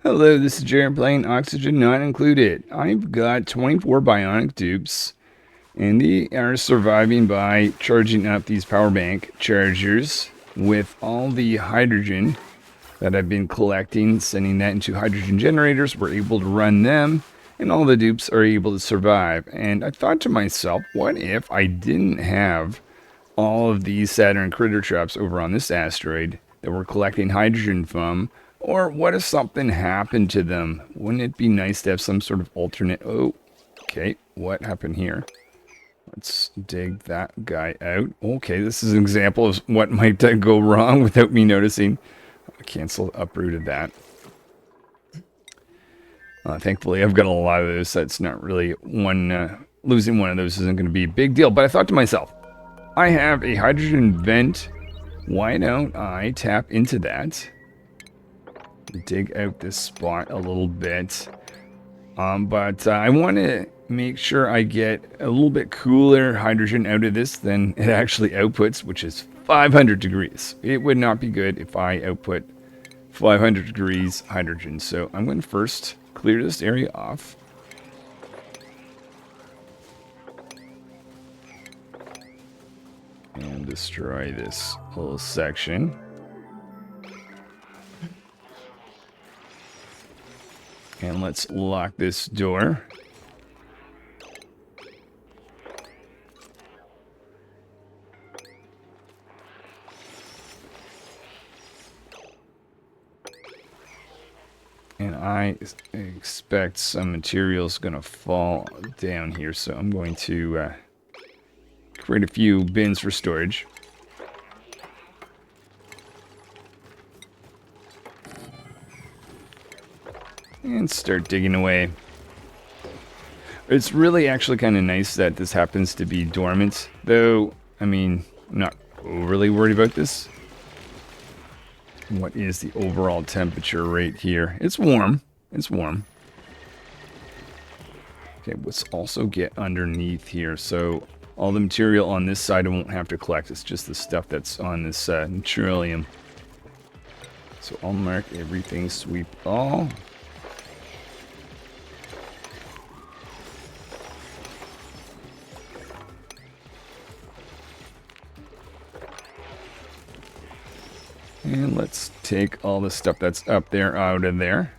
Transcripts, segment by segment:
Hello, this is Jared playing Oxygen Not Included. I've got 24 Bionic dupes, and they are surviving by charging up these power bank chargers with all the hydrogen that I've been collecting, sending that into hydrogen generators. We're able to run them, and all the dupes are able to survive. And I thought to myself, what if I didn't have all of these Saturn critter traps over on this asteroid that we're collecting hydrogen from? Or what if something happened to them? Wouldn't it be nice to have some sort of alternate... Oh, okay, what happened here? Let's dig that guy out. Okay, this is an example of what might go wrong without me noticing. Cancel, uprooted that. Thankfully, I've got a lot of those. That's not really one... losing one of those isn't going to be a big deal. But I thought to myself, I have a hydrogen vent. Why don't I tap into that? Dig out this spot a little bit. But I want to make sure I get a little bit cooler hydrogen out of this than it actually outputs, which is 500 degrees. It would not be good if I output 500 degrees hydrogen. So I'm going to first clear this area off. And destroy this whole section. And let's lock this door. And I expect some material's going to fall down here, so I'm going to create a few bins for storage. And start digging away. It's really actually kind of nice that this happens to be dormant, though, I mean, I'm not overly worried about this. What is the overall temperature rate here? It's warm. It's warm. Okay, let's also get underneath here. So all the material on this side I won't have to collect. It's just the stuff that's on this Neutralium. So I'll mark everything, sweep all. And let's take all the stuff that's up there out of there.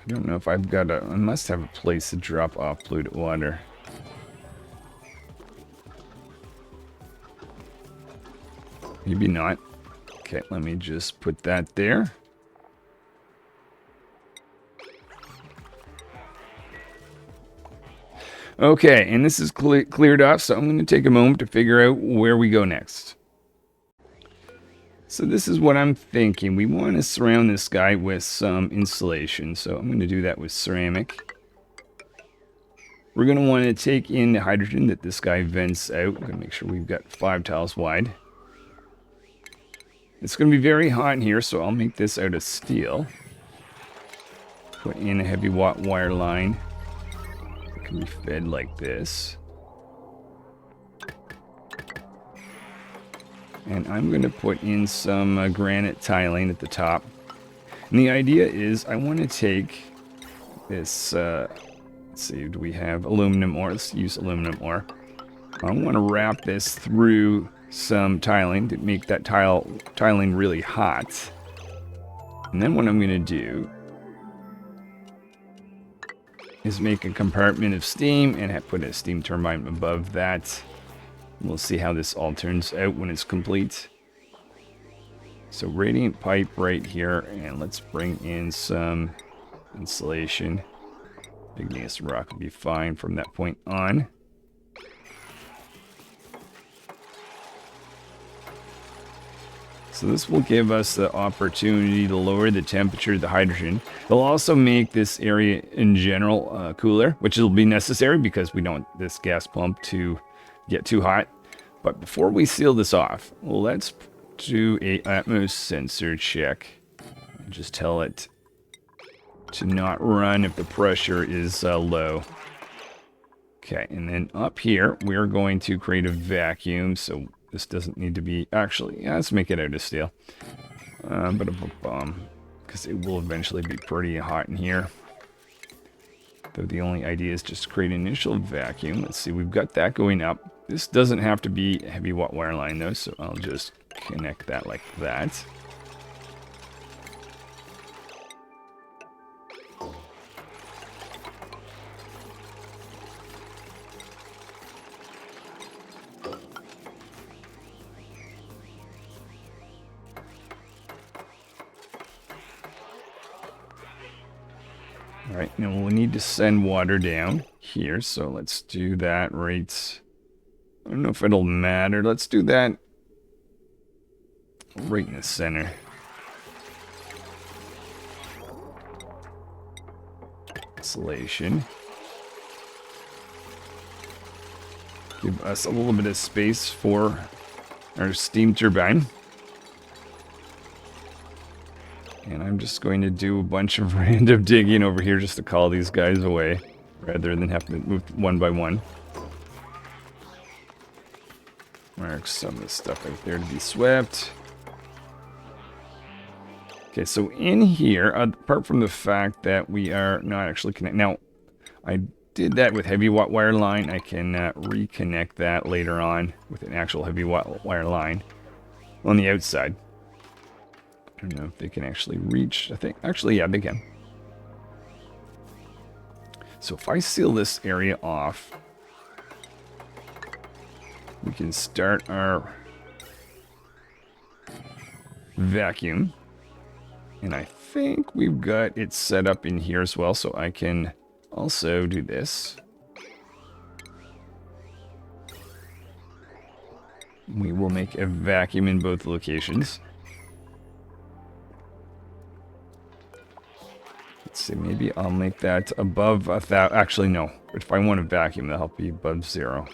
I don't know if I've got a... I must have a place to drop off polluted water. Maybe not. Okay, let me just put that there. Okay, and this is cleared off, so I'm going to take a moment to figure out where we go next. So this is what I'm thinking. We want to surround this guy with some insulation, so I'm going to do that with ceramic. We're going to want to take in the hydrogen that this guy vents out. We're going to make sure we've got 5 tiles wide. It's going to be very hot in here, so I'll make this out of steel. Put in a heavy wire line. Can be fed like this. And I'm going to put in some granite tiling at the top. And the idea is I want to take this, let's see, do we have aluminum ore? Let's use aluminum ore. I want to wrap this through some tiling to make that tiling really hot. And then what I'm going to do is make a compartment of steam and put a steam turbine above that. We'll see how this all turns out when it's complete. So radiant pipe right here, and let's bring in some insulation. Igneous rock will be fine from that point on. So this will give us the opportunity to lower the temperature of the hydrogen. It'll also make this area in general cooler, which will be necessary because we don't want this gas pump to get too hot. But before we seal this off, let's do a Atmos sensor check. Just tell it to not run if the pressure is low. Okay, and then up here, we're going to create a vacuum. So this doesn't need to be... Actually, yeah, let's make it out of steel. Because it will eventually be pretty hot in here. Though the only idea is just to create an initial vacuum. Let's see, we've got that going up. This doesn't have to be a heavy watt wire line though, so I'll just connect that like that. Alright, now we'll need to send water down here, so let's do that right... I don't know if it'll matter. Let's do that right in the center. Insulation. Give us a little bit of space for our steam turbine. And I'm just going to do a bunch of random digging over here just to call these guys away, rather than have to move one by one. Mark some of the stuff right there to be swept. Okay, so in here, apart from the fact that we are not actually connected... Now, I did that with heavy watt wire line. I can reconnect that later on with an actual heavy watt wire line on the outside. I don't know if they can actually reach. I think, actually, yeah, they can. So if I seal this area off, we can start our vacuum. And I think we've got it set up in here as well, so I can also do this. We will make a vacuum in both locations. Let's see, maybe I'll make that above 1,000. Actually, no. If I want a vacuum, that'll be above 0.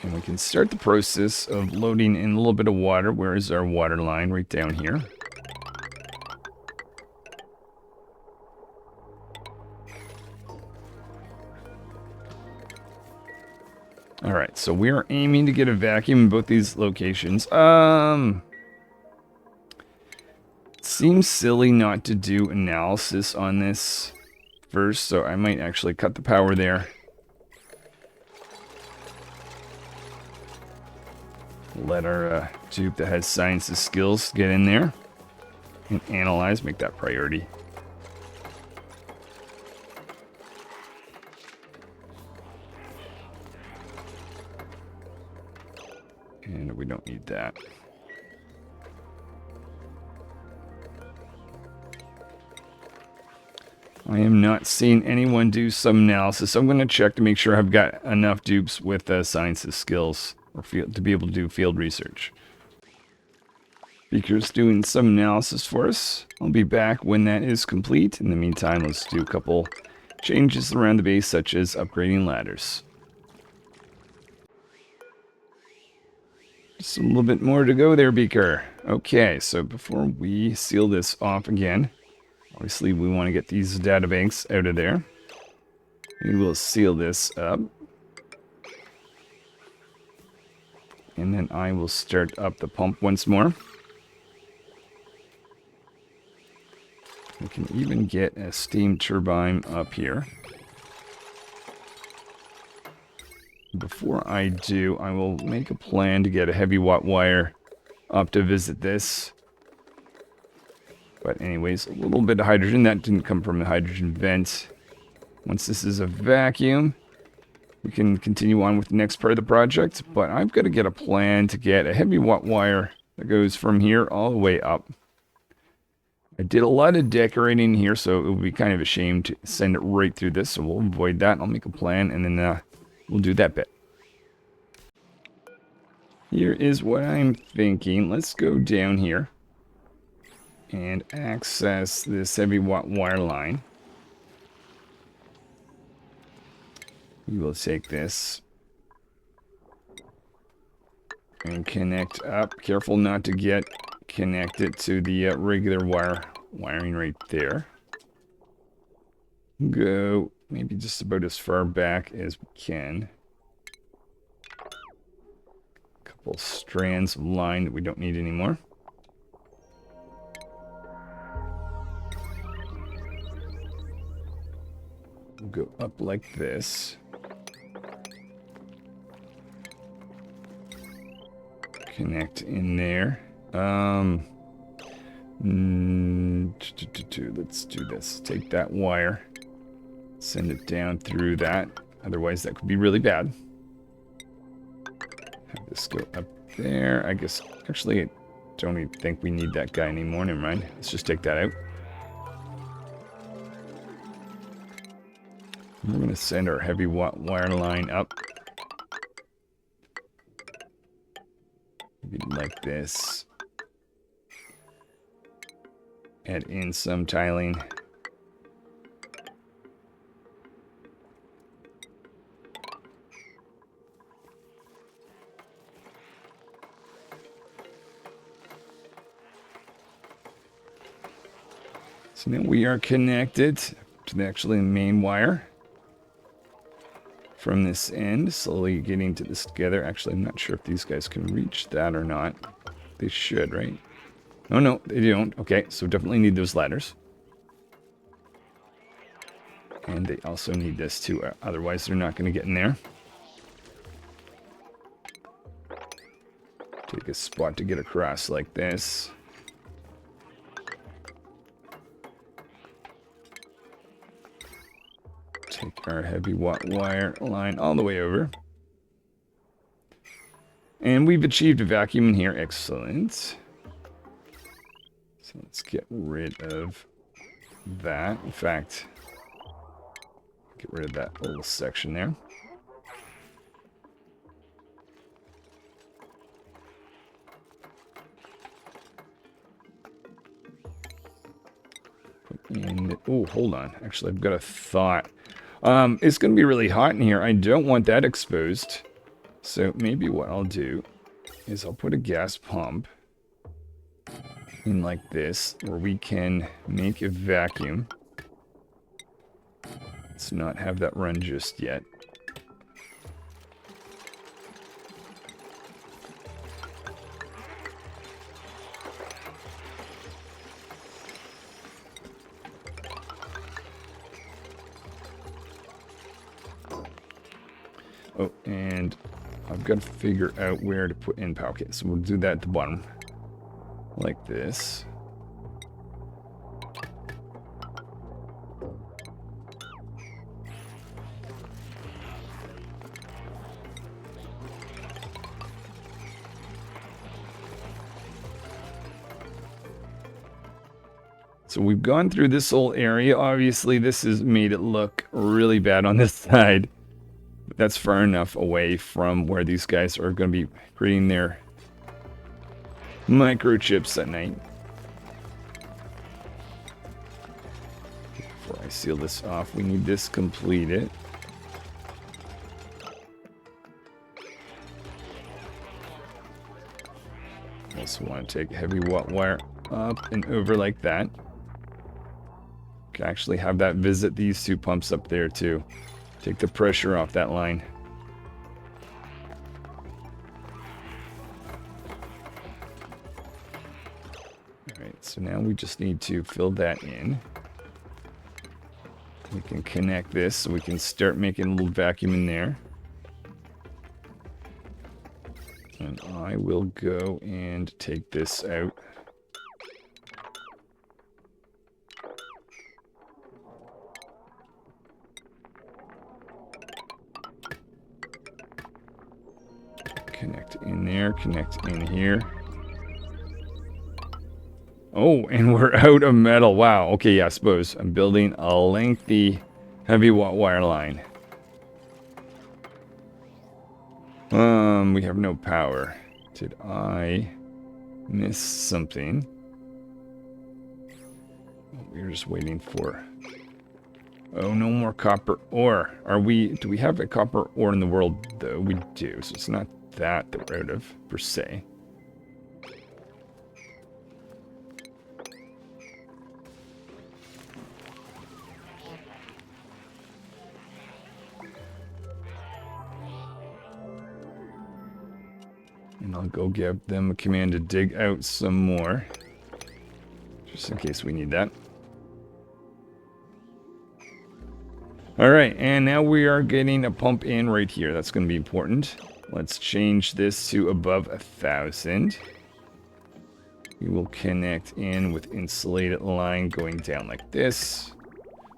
And we can start the process of loading in a little bit of water. Where is our water line? Right down here. Alright, so we are aiming to get a vacuum in both these locations. It seems silly not to do analysis on this first, so I might actually cut the power there. Let our tube that has sciences skills get in there and analyze, make that priority. And we don't need that. I am not seeing anyone do some analysis. I'm going to check to make sure I've got enough dupes with sciences skills or to be able to do field research. Beaker's doing some analysis for us. I'll be back when that is complete. In the meantime, let's do a couple changes around the base, such as upgrading ladders. Just a little bit more to go there, Beaker. Okay, so before we seal this off again, obviously we want to get these data banks out of there. We will seal this up. And then I will start up the pump once more. We can even get a steam turbine up here. Before I do, I will make a plan to get a heavy watt wire up to visit this. But anyways, a little bit of hydrogen. That didn't come from the hydrogen vent. Once this is a vacuum, we can continue on with the next part of the project. But I've got to get a plan to get a heavy watt wire that goes from here all the way up. I did a lot of decorating here, so it would be kind of a shame to send it right through this. So we'll avoid that. I'll make a plan, and then we'll do that bit. Here is what I'm thinking. Let's go down here and access this heavy watt wire line. We will take this and connect up. Careful not to get connect it to the regular wiring right there. Go maybe just about as far back as we can. A couple strands of line that we don't need anymore. We'll go up like this. Connect in there. Let's do this. Take that wire. Send it down through that. Otherwise, that could be really bad. Have this go up there. I guess, actually, I don't even think we need that guy anymore. Never mind. Let's just take that out. We're going to send our heavy wire line up. Maybe like this. Add in some tiling. So now we are connected to the actually main wire from this end, slowly getting to this together. Actually, I'm not sure if these guys can reach that or not. They should, right? Oh, no, they don't. Okay, so definitely need those ladders. And they also need this too, otherwise they're not going to get in there. Take a spot to get across like this. Take our heavy wire line all the way over. And we've achieved a vacuum in here. Excellent. So let's get rid of that. In fact, get rid of that little section there. Oh, hold on. Actually, I've got a thought. It's going to be really hot in here. I don't want that exposed. So maybe what I'll do is I'll put a gas pump in like this, where we can make a vacuum. Let's not have that run just yet. Oh, and I've got to figure out where to put in power. Okay, so we'll do that at the bottom. Like this. So we've gone through this whole area. Obviously, this has made it look really bad on this side. That's far enough away from where these guys are going to be creating their microchips at night. Before I seal this off, we need this completed. Also want to take heavy wire up and over like that. Can actually have that visit these two pumps up there too. Take the pressure off that line. Alright, so now we just need to fill that in. We can connect this so we can start making a little vacuum in there. And I will go and take this out. Connect in there, connect in here. Oh, and we're out of metal. Wow. Okay, yeah, I suppose I'm building a lengthy heavy wire line. We have no power. Did I miss something? We're just waiting for... Oh, no more copper ore. Do we have a copper ore in the world, though? We do, so it's not that we're out of, per se. And I'll go give them a command to dig out some more. Just in case we need that. Alright, and now we are getting a pump in right here. That's going to be important. Let's change this to above 1,000. We will connect in with insulated line going down like this.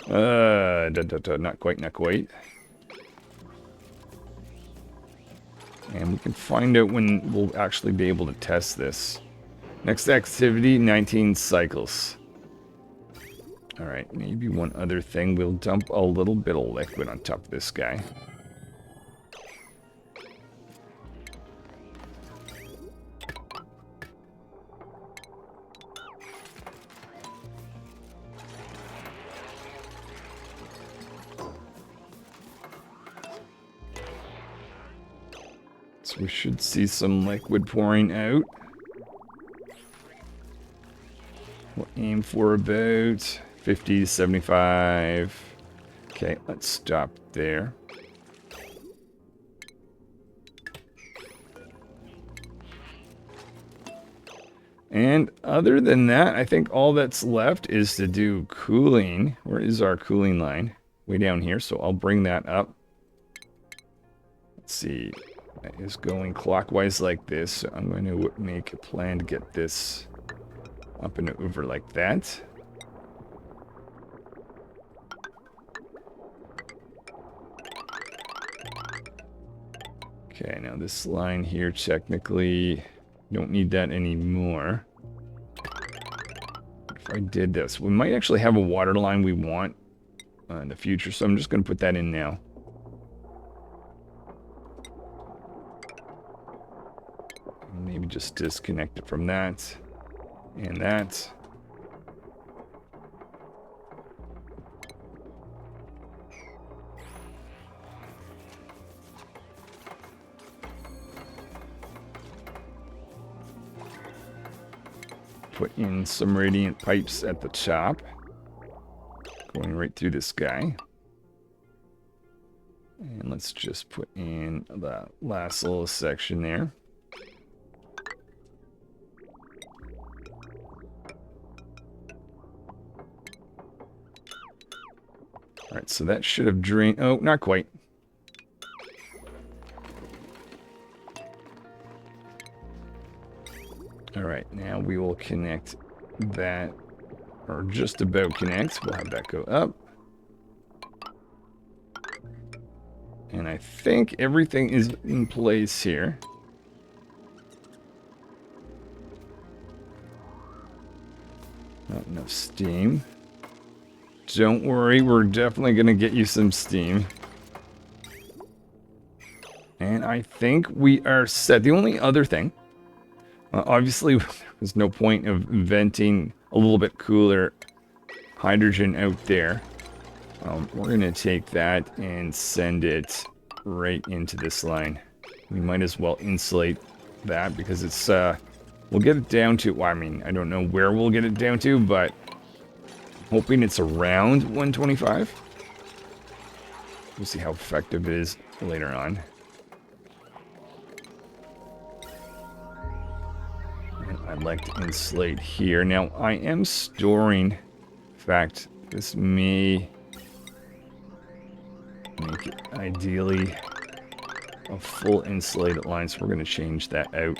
Not quite, not quite. And we can find out when we'll actually be able to test this. Next activity, 19 cycles. Alright, maybe one other thing. We'll dump a little bit of liquid on top of this guy. So we should see some liquid pouring out. We'll aim for about 50 to 75. Okay, let's stop there. And other than that, I think all that's left is to do cooling. Where is our cooling line? Way down here, so I'll bring that up. Let's see. That is going clockwise like this, so I'm going to make a plan to get this up and over like that. Okay, now this line here, technically, don't need that anymore. If I did this, we might actually have a water line we want in the future, so I'm just going to put that in now. Maybe just disconnect it from that and that. Put in some radiant pipes at the top, going right through this guy. And let's just put in the last little section there. Alright, so that should have drained. Oh, not quite. Alright, now we will connect that, or just about connect. We'll have that go up. And I think everything is in place here. Not enough steam. Don't worry, we're definitely going to get you some steam. And I think we are set. The only other thing, obviously, there's no point of venting a little bit cooler hydrogen out there. We're going to take that and send it right into this line. We might as well insulate that because it's, we'll get it down to, well, I mean, I don't know where we'll get it down to, but hoping it's around 125. We'll see how effective it is later on. And I'd like to insulate here. Now, I am storing, in fact, this may make it ideally a full insulated line, so we're going to change that out.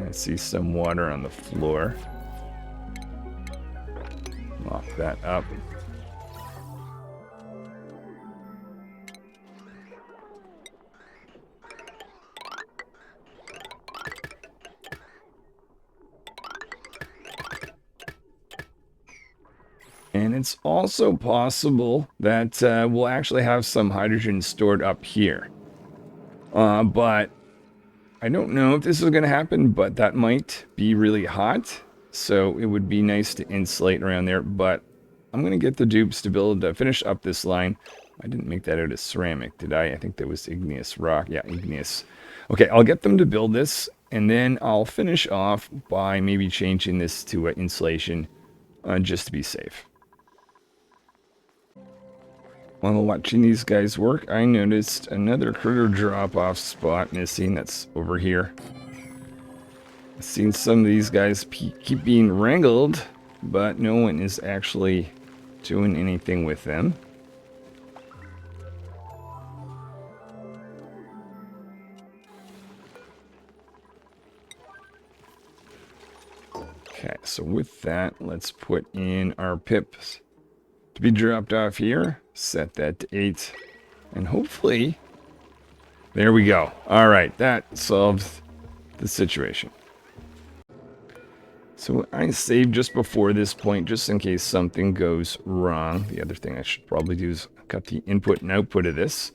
I see some water on the floor. Lock that up. And it's also possible that we'll actually have some hydrogen stored up here. But I don't know if this is going to happen, but that might be really hot. So it would be nice to insulate around there. But I'm going to get the dupes to build to finish up this line. I didn't make that out of ceramic, did I? I think that was igneous rock. Yeah, igneous. Okay, I'll get them to build this. And then I'll finish off by maybe changing this to insulation just to be safe. While watching these guys work, I noticed another critter drop-off spot missing. That's over here. I've seen some of these guys keep being wrangled, but no one is actually doing anything with them. Okay, so with that, let's put in our pips to be dropped off here. Set that to 8. And hopefully, there we go. All right, that solves the situation. So I saved just before this point, just in case something goes wrong. The other thing I should probably do is cut the input and output of this.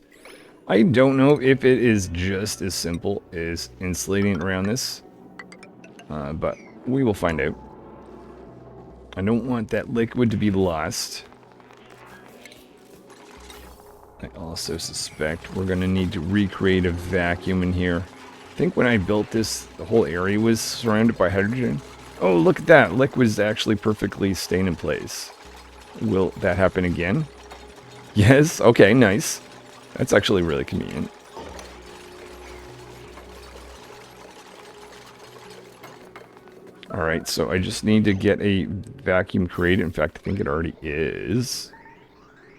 I don't know if it is just as simple as insulating around this, but we will find out. I don't want that liquid to be lost. I also suspect we're going to need to recreate a vacuum in here. I think when I built this, the whole area was surrounded by hydrogen. Oh, look at that. Liquid is actually perfectly staying in place. Will that happen again? Yes. Okay, nice. That's actually really convenient. Alright, so I just need to get a vacuum created. In fact, I think it already is.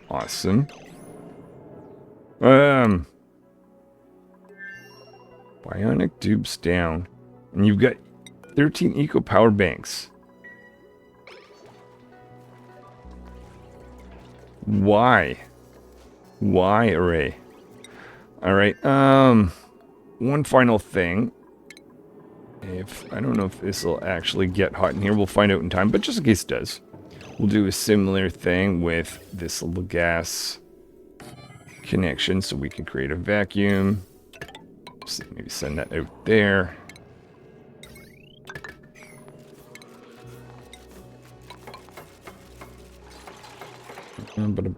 Awesome. Bionic dupes down. And you've got 13 eco power banks. Why? Why array? Alright, one final thing. I don't know if this will actually get hot in here. We'll find out in time, but just in case it does. We'll do a similar thing with this little gas connection so we can create a vacuum. So maybe send that out there. I'm going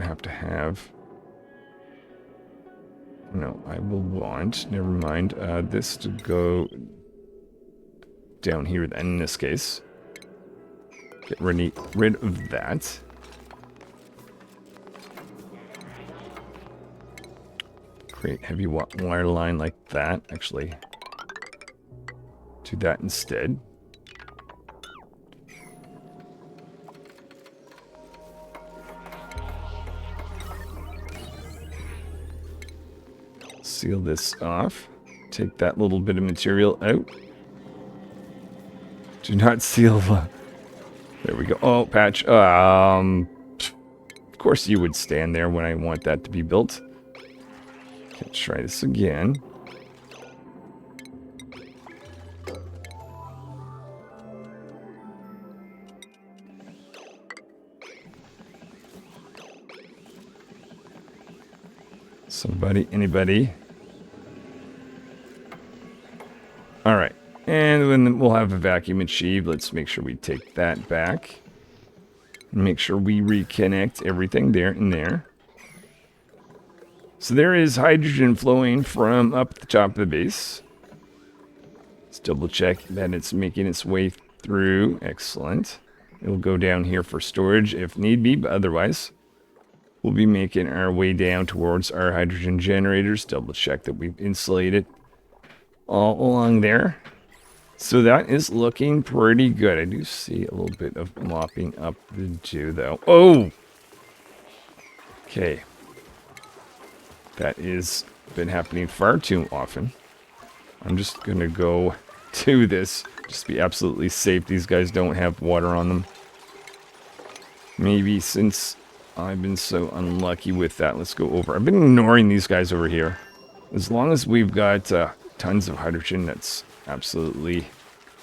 to have... No, I will want, never mind, this to go down here then, in this case. Get rid of that. Create heavy wire line like that. Actually, do that instead. Seal this off. Take that little bit of material out. Do not seal the... There we go. Oh, patch. Of course you would stand there when I want that to be built. Let's try this again. Somebody, anybody? All right. And then we'll have a vacuum achieved. Let's make sure we take that back. Make sure we reconnect everything there and there. So there is hydrogen flowing from up the top of the base. Let's double check that it's making its way through. Excellent. It'll go down here for storage if need be, but otherwise we'll be making our way down towards our hydrogen generators. Double check that we've insulated all along there. So that is looking pretty good. I do see a little bit of mopping up to do, though. Oh! Okay. That has been happening far too often. I'm just going to go to this. Just to be absolutely safe. These guys don't have water on them. Maybe since I've been so unlucky with that, let's go over. I've been ignoring these guys over here. As long as we've got tons of hydrogen, that's absolutely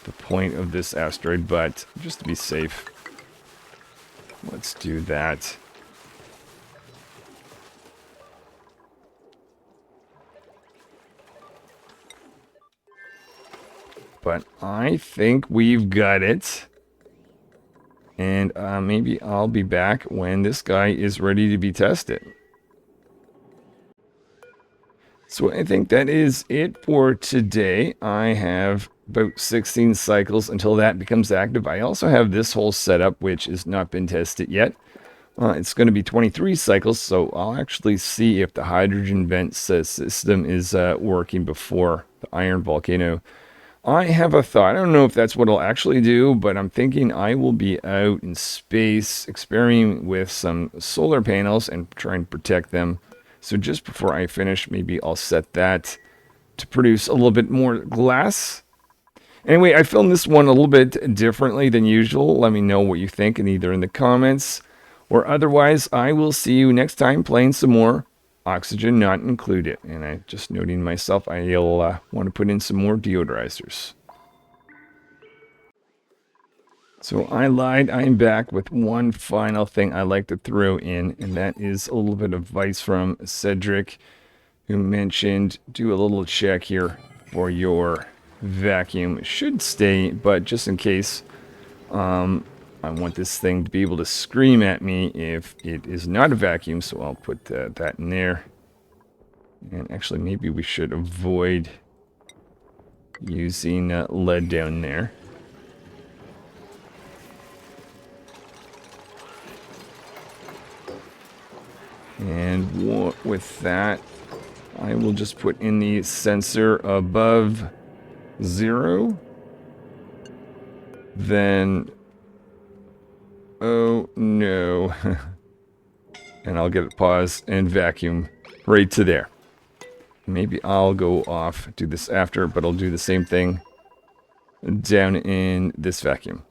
the point of this asteroid, but just to be safe, let's do that. But I think we've got it. And maybe I'll be back when this guy is ready to be tested. So I think that is it for today. I have about 16 cycles until that becomes active. I also have this whole setup, which has not been tested yet. It's going to be 23 cycles, so I'll actually see if the hydrogen vent system is working before the iron volcano. I have a thought. I don't know if that's what I'll actually do, but I'm thinking I will be out in space experimenting with some solar panels and try and protect them. So just before I finish, maybe I'll set that to produce a little bit more glass. Anyway, I filmed this one a little bit differently than usual. Let me know what you think, and either in the comments or otherwise. I will see you next time playing some more Oxygen Not Included. And I just noting myself, I'll want to put in some more deodorizers. So I lied. I'm back with one final thing I like to throw in, and that is a little bit of advice from Cedric, who mentioned do a little check here for your vacuum. It should stay, but just in case, I want this thing to be able to scream at me if it is not a vacuum, so I'll put that in there. And actually, maybe we should avoid using lead down there. And with that, I will just put in the sensor above 0. Then, oh no. And I'll get it paused and vacuum right to there. Maybe I'll go off, do this after, but I'll do the same thing down in this vacuum.